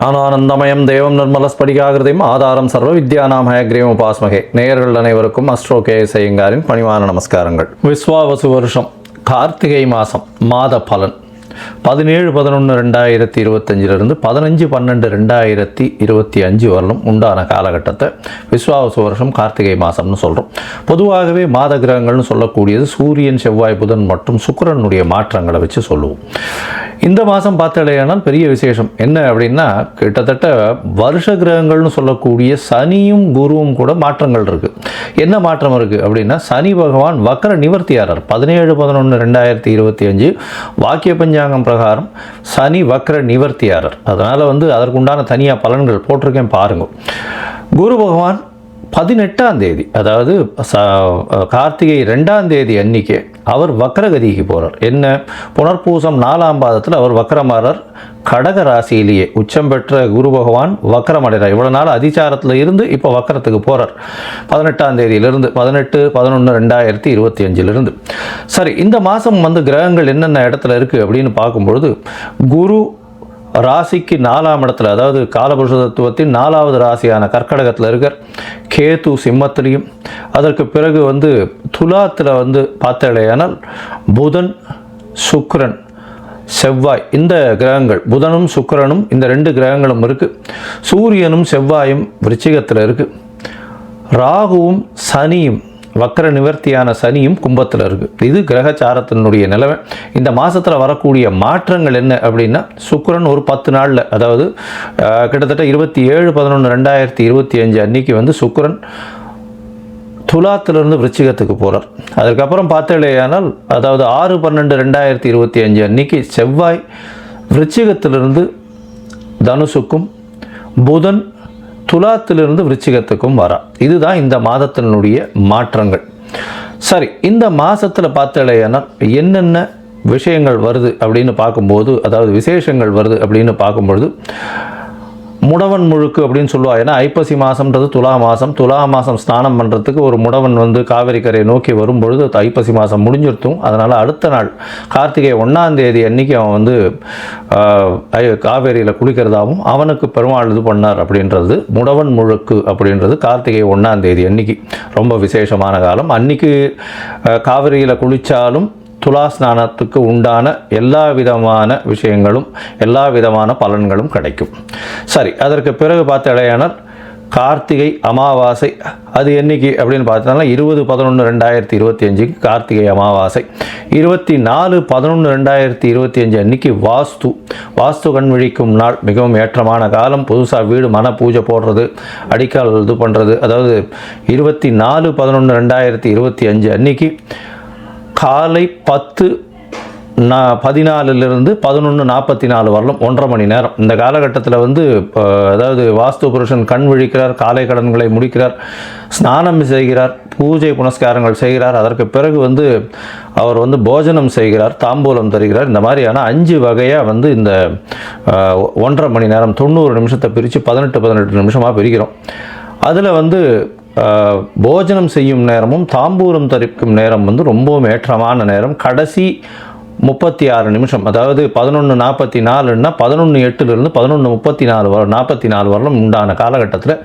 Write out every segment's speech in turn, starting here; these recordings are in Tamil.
ஆனந்தமயம் தேவம் நிர்மலஸ்படிகாகிருதியும் ஆதாரம் சர்வ வித்யானாம் ஹயக்ரீவம் உபாஸ்மகே. நேயர்கள் அனைவருக்கும் அஸ்ட்ரோ கேஎஸ் ஐயங்காரின் பணிவான நமஸ்காரங்கள். விஸ்வாவசு வருஷம் கார்த்திகை மாதம் மாத பலன் 17/11/2025 15/12/2025 வரலும் உண்டான காலகட்டத்தை விஸ்வாவசு வருஷம் கார்த்திகை மாதம்னு சொல்கிறோம். பொதுவாகவே மாத கிரகங்கள்னு சொல்லக்கூடியது சூரியன், செவ்வாய், புதன் மற்றும் சுக்கிரனுடைய மாற்றங்களை வச்சு சொல்லுவோம். இந்த மாதம் பார்த்தாலேயானால் பெரிய விசேஷம் என்ன அப்படின்னா, கிட்டத்தட்ட வருஷ கிரகங்கள்னு சொல்லக்கூடிய சனியும் குருவும் கூட மாற்றங்கள் இருக்குது. என்ன மாற்றம் இருக்குது அப்படின்னா, சனி பகவான் வக்ர நிவர்த்தியாளர் 17/11/2025 வாக்கிய பஞ்சாங்கம் பிரகாரம் சனி வக்ர நிவர்த்தியாளர். அதனால் அதற்குண்டான தனியாக பலன்கள் போட்டிருக்கேன் பாருங்க. குரு பகவான் 18ஆம் தேதி, அதாவது கார்த்திகை 2ஆம் தேதி அன்னைக்கு அவர் வக்ரகதிக்கு போகிறார். என்ன, புனர்பூசம் 4ஆம் பாதத்தில் அவர் வக்ரமாறார். கடக ராசியிலேயே உச்சம் பெற்ற குரு பகவான் வக்ரமடைகிறார். இவ்வளோ நாள் அதிச்சாரத்தில் இருந்து இப்போ வக்ரத்துக்கு போகிறார். 18ஆம் தேதியிலிருந்து 18/11/2025 சரி, இந்த மாதம் கிரகங்கள் என்னென்ன இடத்துல இருக்குது அப்படின்னு பார்க்கும்பொழுது, குரு ராசிக்கு 4ஆம் இடத்துல, அதாவது காலபுருஷ தத்துவத்தின் 4வது ராசியான கர்க்கடகத்தில் இருக்கார். கேது சிம்மத்திலையும், அதற்கு பிறகு துலாத்தில் பார்த்தாலேயானால் புதன், சுக்கிரன், செவ்வாய், இந்த கிரகங்கள் புதனும் சுக்கிரனும் இந்த 2 கிரகங்களும் இருக்குது. சூரியனும் செவ்வாயும் விருச்சிகத்தில் இருக்குது. ராகுவும் சனியும் வக்ர நிவர்த்தியான சனியும் கும்பத்தில் இருக்குது. இது கிரகச்சாரத்தினுடைய நிலைமை. இந்த மாதத்தில் வரக்கூடிய மாற்றங்கள் என்ன அப்படின்னா, சுக்கிரன் ஒரு 10 நாளில், அதாவது கிட்டத்தட்ட 27/11/2025 அன்னைக்கு சுக்கிரன் துலாத்திலிருந்து விருச்சிகத்துக்கு போகிறார். அதுக்கப்புறம் பார்த்தாலேயானால், அதாவது 6/12/2025 அன்னைக்கு செவ்வாய் விருச்சிகத்திலிருந்து தனுசுக்கும், புதன் துலாத்திலிருந்து விருச்சிகத்துக்கும் வரா. இதுதான் இந்த மாதத்தினுடைய மாற்றங்கள். சரி, இந்த மாதத்தில் பார்த்தாலேயானால் என்னென்ன விஷயங்கள் வருது அப்படின்னு பார்க்கும்போது, அதாவது விசேஷங்கள் வருது அப்படின்னு பார்க்கும்பொழுது, முடவன் முழுக்கு அப்படின்னு சொல்லுவா. ஏன்னா ஐப்பசி மாதம்ன்றது துலா மாதம். துலா மாதம் ஸ்நானம் பண்ணுறதுக்கு ஒரு முடவன் காவேரி கரையை நோக்கி வரும்பொழுது ஐப்பசி மாதம் முடிஞ்சிருத்தும். அதனால் அடுத்த நாள் கார்த்திகை 1ஆம் தேதி அன்னைக்கு அவன் காவேரியில் குளிக்கிறதாகவும் அவனுக்கு பெருமாள் இது பண்ணார் அப்படின்றது முடவன் முழுக்கு அப்படின்றது கார்த்திகை 1ஆம் தேதி அன்னைக்கு ரொம்ப விசேஷமான காலம். அன்னைக்கு காவேரியில் குளித்தாலும் துலா ஸ்நானத்துக்கு உண்டான எல்லா விதமான விஷயங்களும் எல்லா விதமான பலன்களும் கிடைக்கும். சரி, அதற்கு பிறகு பார்த்தாலேயானால் கார்த்திகை அமாவாசை அது என்னைக்கு அப்படின்னு பார்த்தோம்னா 20/11/2025 கார்த்திகை அமாவாசை. 24/11/2025 அன்னைக்கு வாஸ்து கண் விழிக்கும் நாள், மிகவும் ஏற்றமான காலம். புதுசாக வீடு மன பூஜை போடுறது, அடிக்கால் இது பண்ணுறது, அதாவது 24/11/2025 அன்னைக்கு காலை 10:14 11:44 வரலும் 1.5 மணி நேரம். இந்த காலகட்டத்தில் அதாவது வாஸ்து புருஷன் கண் விழிக்கிறார், காலை கடன்களை முடிக்கிறார், ஸ்நானம் செய்கிறார், பூஜை புனஸ்காரங்கள் செய்கிறார். அதற்கு பிறகு அவர் போஜனம் செய்கிறார், தாம்பூலம் தருகிறார். இந்த மாதிரியான 5 வகையாக இந்த 1.5 மணி நேரம் 90 நிமிஷத்தை பிரித்து 18 நிமிஷமாக பிரிக்கிறோம். அதில் போஜனம் செய்யும் நேரமும் தாம்பூலம் தரிக்கும் நேரம் ரொம்பவும் ஏற்றமான நேரம். கடைசி 36 நிமிஷம், அதாவது 11:44ன்னா 11:08 11:34 வரலும் உண்டான காலகட்டத்தில்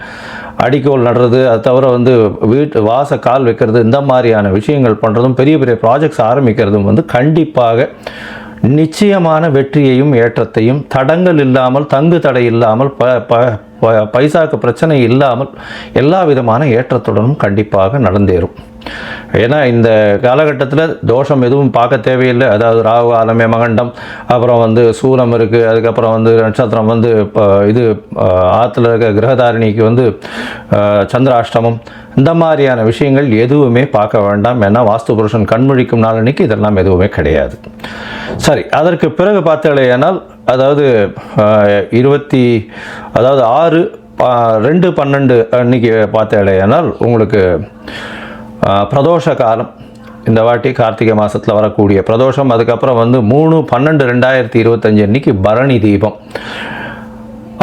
அடிக்கோல் நடுறது, அது தவிர வீட்டு வாச கால் வைக்கிறது, இந்த மாதிரியான விஷயங்கள் பண்ணுறதும், பெரிய பெரிய ப்ராஜெக்ட்ஸ் ஆரம்பிக்கிறதும் கண்டிப்பாக நிச்சயமான வெற்றியையும் ஏற்றத்தையும், தடங்கள் இல்லாமல், தங்கு தடை இல்லாமல், பைசாக்கு பிரச்சனை இல்லாமல் எல்லா விதமான ஏற்றத்துடனும் கண்டிப்பாக நடந்தேறும். ஏன்னா இந்த காலகட்டத்தில் தோஷம் எதுவும் பார்க்க தேவையில்லை. அதாவது ராகு காலமே மகண்டம், அப்புறம் சூலம் இருக்குது, அதுக்கப்புறம் நட்சத்திரம் இது ஆற்றுல இருக்க கிரகதாரிணிக்கு சந்திராஷ்டமம், இந்த மாதிரியான விஷயங்கள் எதுவுமே பார்க்க வேண்டாம். ஏன்னா வாஸ்து புருஷன் கண்மொழிக்கும் நாளன்னைக்கு இதெல்லாம் எதுவுமே கிடையாது. சரி, அதற்கு பிறகு பார்த்தாலேயானால், அதாவது 6/2/12 அன்னைக்கு பார்த்தாலேயானால் உங்களுக்கு பிரதோஷ காலம். இந்த வாட்டி கார்த்திகை மாதத்தில் வரக்கூடிய பிரதோஷம். அதுக்கப்புறம் 3/12/2025 அன்னைக்கு பரணி தீபம்.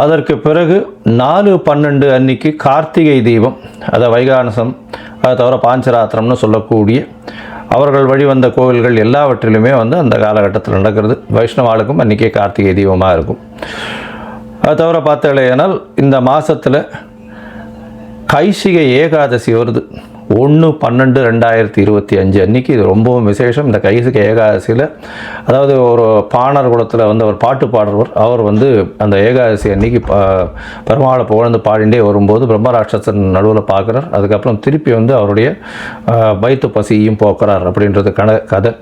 அதற்கு பிறகு 4/12 அன்னைக்கு கார்த்திகை தீபம், அதை வைகானசம், அதை தவிர பாஞ்சராத்திரம்னு சொல்லக்கூடிய அவர்கள் வழிவந்த கோவில்கள் எல்லாவற்றிலுமே அந்த காலகட்டத்தில் நடக்கிறது. வைஷ்ணவாளுக்கும் அன்றைக்கே கார்த்திகை தீபமாக இருக்கும். அது தவிர பார்த்தாலேனால் இந்த மாதத்தில் கைசிகை ஏகாதசி வருது. 1/12/2025 அன்றைக்கி இது ரொம்பவும் விசேஷம். இந்த கைசிகை ஏகாதசியில் அதாவது ஒரு பாணர் குலத்தில் வந்து அவர் பாட்டு பாடுறவர், அவர் வந்து அந்த ஏகாதசி அன்றைக்கி பெருமாளை புகழ்ந்து பாடிண்டே வரும்போது பிரம்மராட்சசன் நடுவில் பார்க்குறார். அதுக்கப்புறம் திருப்பி வந்து அவருடைய வயிற்று பசியும் போக்குறார் அப்படின்றது கதை.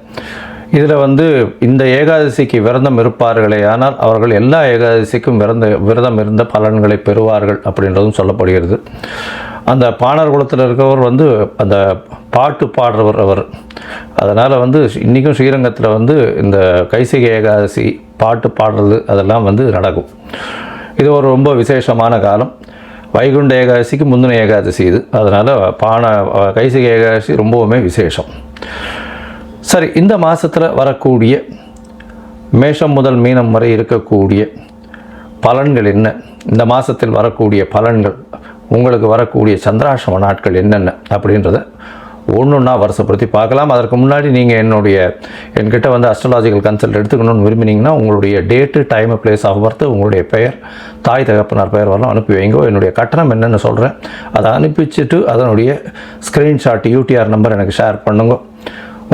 இதில் வந்து இந்த ஏகாதசிக்கு விரதம் இருப்பார்களே ஆனால் அவர்கள் எல்லா ஏகாதசிக்கும் விரதம் இருந்த பலன்களை பெறுவார்கள் அப்படின்றதும் சொல்லப்படுகிறது. அந்த பாணர் குலத்தில் இருக்கவர் வந்து அந்த பாட்டு பாடுறவர் அவர். அதனால் வந்து இன்றைக்கும் ஸ்ரீரங்கத்தில் வந்து இந்த கைசிகை ஏகாதசி பாட்டு பாடுறது அதெல்லாம் வந்து நடக்கும். இது ஒரு ரொம்ப விசேஷமான காலம். வைகுண்ட ஏகாதசிக்கு முந்தின ஏகாதசி இது. அதனால் கைசிகை ஏகாதசி ரொம்பவுமே விசேஷம். சரி, இந்த மாதத்தில் வரக்கூடிய மேஷம் முதல் மீனம் வரை இருக்கக்கூடிய பலன்கள் என்ன, இந்த மாதத்தில் வரக்கூடிய பலன்கள், உங்களுக்கு வரக்கூடிய சந்திராஷ்டம நாட்கள் என்னென்ன அப்படின்றத ஒன்றுன்னா வருஷப்படுத்தி பார்க்கலாம். அதற்கு முன்னாடி நீங்கள் என்கிட்ட வந்து அஸ்ட்ராலாஜிக்கல் கன்சல்ட் எடுத்துக்கணும்னு விரும்பினீங்கன்னா உங்களுடைய date, time, place of birth, உங்களுடைய பெயர், தாய் தகப்பனார் பெயர் வரலாம் அனுப்பி வைங்கோ. என்னுடைய கட்டணம் என்னென்னு சொல்கிறேன், அதை அனுப்பிச்சிட்டு அதனுடைய ஸ்க்ரீன்ஷாட் யூடிஆர் நம்பர் எனக்கு ஷேர் பண்ணுங்க.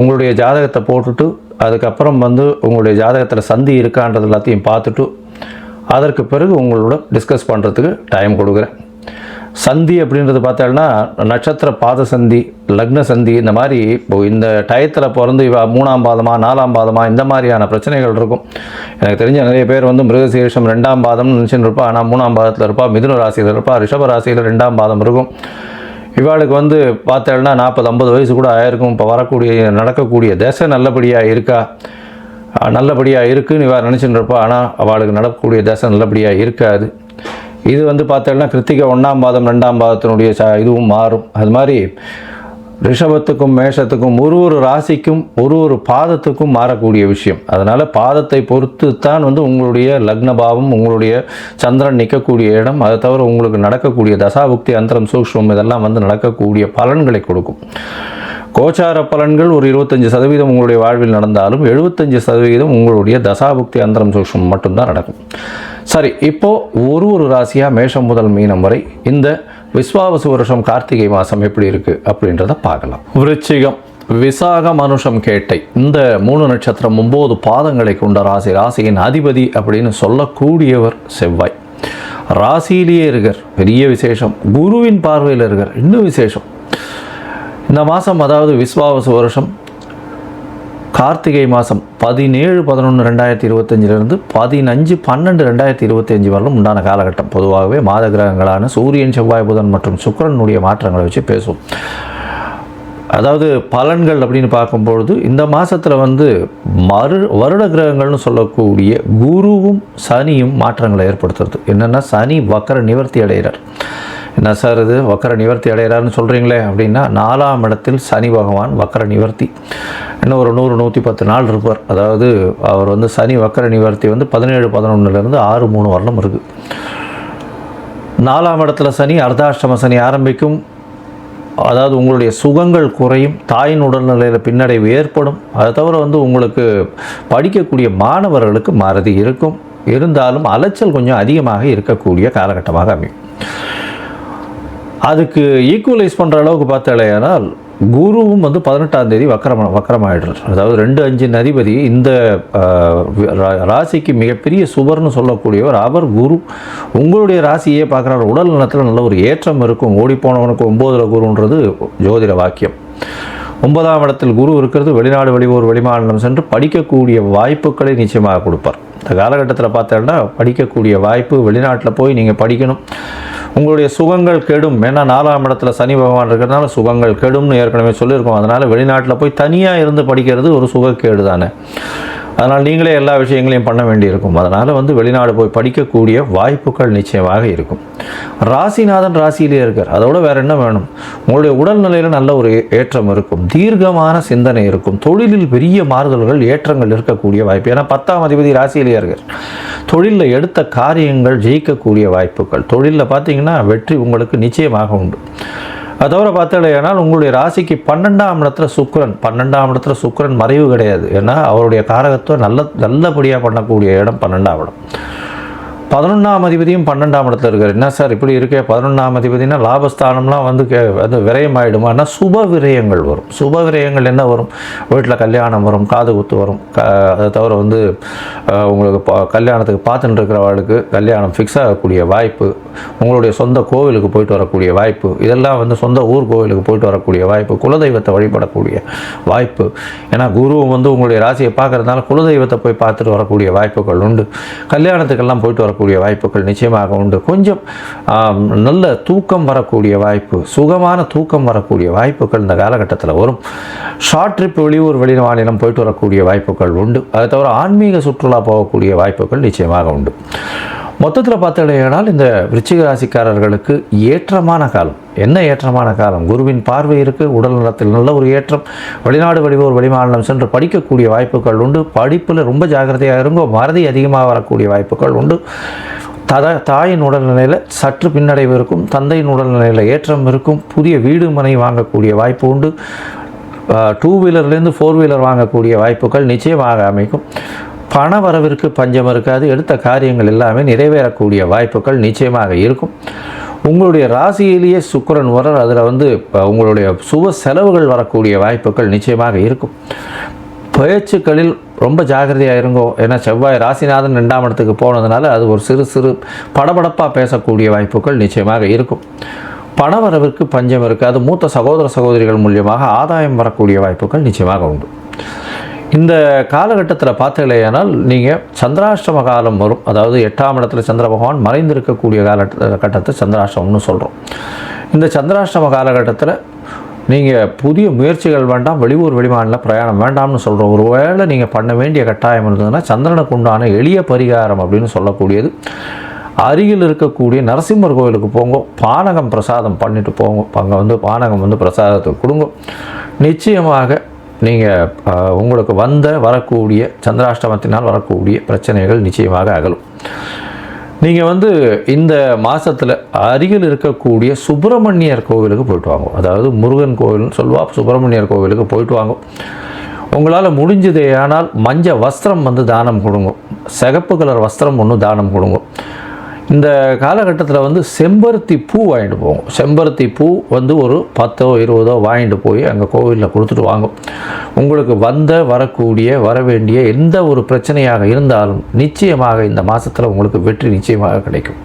உங்களுடைய ஜாதகத்தை போட்டுட்டு அதுக்கப்புறம் வந்து உங்களுடைய ஜாதகத்தில் சந்தி இருக்கான்றது எல்லாத்தையும் பார்த்துட்டு அதற்கு பிறகு உங்களோட டிஸ்கஸ் பண்ணுறதுக்கு டைம் கொடுக்குறேன். சந்தி அப்படின்றது பார்த்தோம்னா நட்சத்திர பாத சந்தி, லக்ன சந்தி, இந்த மாதிரி இந்த டயத்தில் பிறந்து 3ஆம் பாதமா 4ஆம் பாதமா இந்த மாதிரியான பிரச்சனைகள் இருக்கும். எனக்கு தெரிஞ்ச நிறைய பேர் வந்து மிருகசீரிஷம் 2ஆம் பாதம்னு நினச்சின்னு இருப்பா, ஆனால் 3ஆம் பாதத்தில் இருப்பா, மிதுன ராசியில் இருப்பா, ரிஷப ராசியில் 2ஆம் பாதம் இருக்கும். இவாளுக்கு வந்து பார்த்தேன்னா 40-50 வயசு கூட ஆயிருக்கும். இப்போ நடக்கக்கூடிய தசை நல்லபடியாக இருக்கா, நல்லபடியாக இருக்குன்னு இவா நினச்சிட்டு இருப்பா, ஆனால் அவளுக்கு நடக்கக்கூடிய தசை நல்லபடியாக இருக்காது. இது வந்து பார்த்தேன்னா கிருத்திகை 1ஆம் பாதம் 2ஆம் பாதத்தினுடைய இதுவும் மாறும். அது மாதிரி ரிஷபத்துக்கும் மேஷத்துக்கும் ஒரு ராசிக்கும் ஒரு பாதத்துக்கும் மாறக்கூடிய விஷயம். அதனால் பாதத்தை பொறுத்து தான் வந்து உங்களுடைய லக்ன பாவம், உங்களுடைய சந்திரன் நிற்கக்கூடிய இடம், அதை தவிர உங்களுக்கு நடக்கக்கூடிய தசாபுக்தி, அந்தரம், சூக்ஷ்மம் இதெல்லாம் வந்து நடக்கக்கூடிய பலன்களை கொடுக்கும். கோச்சார பலன்கள் ஒரு 25% உங்களுடைய வாழ்வில் நடந்தாலும் 75% உங்களுடைய தசாபுக்தி, அந்தரம், சூக்ஷ்மம் மட்டும்தான் நடக்கும். சரி, இப்போது ஒரு ராசியாக மேஷம் முதல் மீனம் வரை இந்த விஸ்வாவசு வருஷம் கார்த்திகை மாதம் எப்படி இருக்குது அப்படின்றத பார்க்கலாம். விருச்சிகம், விசாகம், அனுஷம், கேட்டை இந்த 3 நட்சத்திரம் 9 பாதங்களை கொண்ட ராசி. ராசியின் அதிபதி அப்படின்னு சொல்லக்கூடியவர் செவ்வாய். ராசியிலேயே இருக்கார், பெரிய விசேஷம். குருவின் பார்வையில் இருக்கார், இன்னும் விசேஷம். இந்த மாதம் அதாவது விஸ்வாவசு வருஷம் கார்த்திகை மாதம் 17/11/2025 15/12/2025 வரலும் உண்டான காலகட்டம். பொதுவாகவே மாத கிரகங்களான சூரியன், செவ்வாய், புதன் மற்றும் சுக்கிரனுடைய மாற்றங்களை வச்சு பேசுவோம். அதாவது பலன்கள் அப்படின்னு பார்க்கும்பொழுது இந்த மாதத்தில் வந்து வருட கிரகங்கள்னு சொல்லக்கூடிய குருவும் சனியும் மாற்றங்களை ஏற்படுத்துறது. என்னென்னா சனி வக்கர நிவர்த்தி அடைகிறார். என்ன சார் இது வக்கர நிவர்த்தி அடைகிறாருன்னு சொல்கிறீங்களே அப்படின்னா, 4ஆம் இடத்தில் சனி பகவான் வக்கர நிவர்த்தி. இன்னும் ஒரு 100-110 நாள் இருப்பார். அதாவது அவர் வந்து சனி வக்கர நிவர்த்தி வந்து 17/11 6/3 வரலும் இருக்குது. 4ஆம் இடத்துல சனி அர்த்தாஷ்டம சனி ஆரம்பிக்கும். அதாவது உங்களுடைய சுகங்கள் குறையும், தாயின் உடல்நிலையில் பின்னடைவு ஏற்படும். அதை தவிர வந்து உங்களுக்கு படிக்கக்கூடிய மாணவர்களுக்கு மறதி இருக்கும், இருந்தாலும் அலைச்சல் கொஞ்சம் அதிகமாக இருக்கக்கூடிய காலகட்டமாக அமையும். அதுக்கு ஈக்குவலைஸ் பண்ணுற அளவுக்கு பார்த்தாலேயானால் குருவும் வந்து 18ஆம் தேதி வக்கரமாயிடுறார். அதாவது 2-5 அதிபதி இந்த ராசிக்கு மிகப்பெரிய சுபர்னு சொல்லக்கூடியவர் அவர். குரு உங்களுடைய ராசியே பார்க்குறாரு. உடல் நலத்தில் நல்ல ஒரு ஏற்றம் இருக்கும். ஓடிப்போனவனுக்கு 9ல் குருன்றது ஜோதிட வாக்கியம். 9ஆம் இடத்தில் குரு இருக்கிறது. வெளிநாடு, வெளியூர், வெளிமாநிலம் சென்று படிக்கக்கூடிய வாய்ப்புகளை நிச்சயமாக கொடுப்பார். இந்த காலகட்டத்தில் பார்த்தோன்னா படிக்கக்கூடிய வாய்ப்பு, வெளிநாட்டில் போய் நீங்கள் படிக்கணும். உங்களுடைய சுகங்கள் கெடும். ஏன்னா 4ஆம் இடத்துல சனி பகவான் இருக்கிறதுனால சுகங்கள் கெடும்னு ஏற்கனவே சொல்லியிருக்கோம். அதனால் வெளிநாட்டில் போய் தனியாக இருந்து படிக்கிறது ஒரு சுகக்கேடு தானே. அதனால் நீங்களே எல்லா விஷயங்களையும் பண்ண வேண்டியிருக்கும். அதனால் வந்து வெளிநாடு போய் படிக்கக்கூடிய வாய்ப்புகள் நிச்சயமாக இருக்கும். ராசிநாதன் ராசியிலே இருக்கார். அதோட வேறு என்ன வேணும்? உங்களுடைய உடல்நிலையில் நல்ல ஒரு ஏற்றம் இருக்கும், தீர்க்கமான சிந்தனை இருக்கும், தொழிலில் பெரிய மாறுதல்கள், ஏற்றங்கள் இருக்கக்கூடிய வாய்ப்பு. ஏன்னா 10ஆம் அதிபதி ராசியிலே இருக்கார். தொழிலில் எடுத்த காரியங்கள் ஜெயிக்கக்கூடிய வாய்ப்புகள், தொழிலில் பார்த்தீங்கன்னா வெற்றி உங்களுக்கு நிச்சயமாக உண்டு. அதை தவிர பார்த்தாலேயானால் உங்களுடைய ராசிக்கு 12ஆம் இடத்துல சுக்கிரன். 12ஆம் இடத்துல சுக்கிரன் மறைவு கிடையாது. ஏன்னா அவருடைய காரகத்துவம் நல்லபடியாக பண்ணக்கூடிய இடம் 12ஆம் இடம். 11ஆம் அதிபதியும் 12ஆம் இடத்துல இருக்கார். என்ன சார் இப்படி இருக்கே, 11ஆம் அதிபதினா லாபஸ்தானம்லாம் வந்து அது விரயமாயிடுமான்னா சுப விரயங்கள் வரும். சுப விரயங்கள் என்ன வரும்? வீட்டில் கல்யாணம் வரும், காது குத்து வரும். அதை தவிர வந்து உங்களுக்கு கல்யாணத்துக்கு பார்த்துட்டு இருக்கிறவர்களுக்கு கல்யாணம் ஃபிக்ஸ் ஆகக்கூடிய வாய்ப்பு, உங்களுடைய சொந்த கோவிலுக்கு போயிட்டு வரக்கூடிய வாய்ப்பு, இதெல்லாம் வந்து சொந்த ஊர் கோவிலுக்கு போயிட்டு வரக்கூடிய வாய்ப்பு, குலதெய்வத்தை வழிபடக்கூடிய வாய்ப்பு. ஏன்னா குருவும் வந்து உங்களுடைய ராசியை பார்க்கறதுனால குலதெய்வத்தை போய் பார்த்துட்டு வரக்கூடிய வாய்ப்புகள் உண்டு. கல்யாணத்துக்கெல்லாம் போயிட்டு வரக்கூடிய வாய்ப்புகள் நிச்சயமாக உண்டு. கொஞ்சம் நல்ல தூக்கம் வரக்கூடிய வாய்ப்பு, சுகமான தூக்கம் வரக்கூடிய வாய்ப்புகள் இந்த காலகட்டத்தில் வரும். ஷார்ட் ட்ரிப் வெளியூர் வெளிமாநிலம் போயிட்டு வரக்கூடிய வாய்ப்புகள் உண்டு. அதை தவிர ஆன்மீக சுற்றுலா போகக்கூடிய வாய்ப்புகள் நிச்சயமாக உண்டு. மொத்தத்தில் பார்த்தீங்கன்னா இந்த விருச்சிக ராசிக்காரர்களுக்கு ஏற்றமான காலம். என்ன ஏற்றமான காலம்? குருவின் பார்வை இருக்குது, உடல் நலத்தில் நல்ல ஒரு ஏற்றம், வெளிநாடு வெளியூர் வெளிமாநிலம் சென்று படிக்கக்கூடிய வாய்ப்புகள் உண்டு. படிப்பில் ரொம்ப ஜாக்கிரதையாக இருங்கோ, மறதி அதிகமாக வரக்கூடிய வாய்ப்புகள் உண்டு. தாயின் உடல்நிலையில் சற்று பின்னடைவு இருக்கும், தந்தையின் உடல்நிலையில் ஏற்றம் இருக்கும். புதிய வீடு மனை வாங்கக்கூடிய வாய்ப்பு உண்டு. 2 வீலர்லேருந்து 4 வீலர் வாங்கக்கூடிய வாய்ப்புகள் நிச்சயமாக அமைக்கும். பண வரவிற்கு பஞ்சம் இருக்காது. எடுத்த காரியங்கள் எல்லாமே நிறைவேறக்கூடிய வாய்ப்புகள் நிச்சயமாக இருக்கும். உங்களுடைய ராசியிலேயே சுக்கிரன் வர, அதில் வந்து உங்களுடைய சுப செலவுகள் வரக்கூடிய வாய்ப்புகள் நிச்சயமாக இருக்கும். பேச்சுக்களில் ரொம்ப ஜாகிரதையாக இருங்கோ. ஏன்னா செவ்வாய் ராசிநாதன் 2ஆம் இடத்துக்கு போனதுனால அது ஒரு சிறு படபடப்பாக பேசக்கூடிய வாய்ப்புகள் நிச்சயமாக இருக்கும். பணவரவிற்கு பஞ்சம் இருக்காது. மூத்த சகோதர சகோதரிகள் மூலியமாக ஆதாயம் வரக்கூடிய வாய்ப்புகள் நிச்சயமாக உண்டு. இந்த காலகட்டத்தில் பார்த்தீங்களேனால் நீங்கள் சந்திராஷ்டம காலம் வரும். அதாவது 8ஆம் இடத்துல சந்திர பகவான் மறைந்திருக்கக்கூடிய காலகட்டத்தை சந்திராஷ்டமம்னு சொல்கிறோம். இந்த சந்திராஷ்டம காலகட்டத்தில் நீங்கள் புதிய முயற்சிகள் வேண்டாம், வெளியூர் வெளிமாநில பிரயாணம் வேண்டாம்னு சொல்கிறோம். ஒரு வேளை நீங்கள் பண்ண வேண்டிய கட்டாயம் இருந்ததுன்னா சந்திரனுக்கு உண்டான எளிய பரிகாரம் அப்படின்னு சொல்லக்கூடியது, அருகில் இருக்கக்கூடிய நரசிம்மர் கோவிலுக்கு போங்க, பானகம் பிரசாதம் பண்ணிட்டு போங்க. அங்கே வந்து பானகம் வந்து பிரசாதத்துக்கு கொடுங்க. நிச்சயமாக நீங்கள் உங்களுக்கு வரக்கூடிய சந்திராஷ்டமத்தினால் வரக்கூடிய பிரச்சனைகள் நிச்சயமாக அகலும். நீங்கள் வந்து இந்த மாதத்தில் அருகில் இருக்கக்கூடிய சுப்பிரமணியர் கோவிலுக்கு போயிட்டு வாங்க. அதாவது முருகன் கோவில்னு சொல்லுவா, சுப்பிரமணியர் கோவிலுக்கு போயிட்டு வாங்க. உங்களால் முடிஞ்சதே ஆனால் மஞ்சள் வஸ்திரம் வந்து தானம் கொடுங்க, சிகப்பு கலர் வஸ்திரம் ஒன்று தானம் கொடுங்க. இந்த காலகட்டத்தில் வந்து செம்பருத்தி பூ வாங்கிட்டு போவோம். செம்பருத்தி பூ வந்து ஒரு 10 20 வாங்கிட்டு போய் அங்கே கோவிலில் கொடுத்துட்டு வாங்க. உங்களுக்கு வர வேண்டிய எந்த ஒரு பிரச்சனையாக இருந்தாலும் நிச்சயமாக இந்த மாதத்தில் உங்களுக்கு வெற்றி நிச்சயமாக கிடைக்கும்.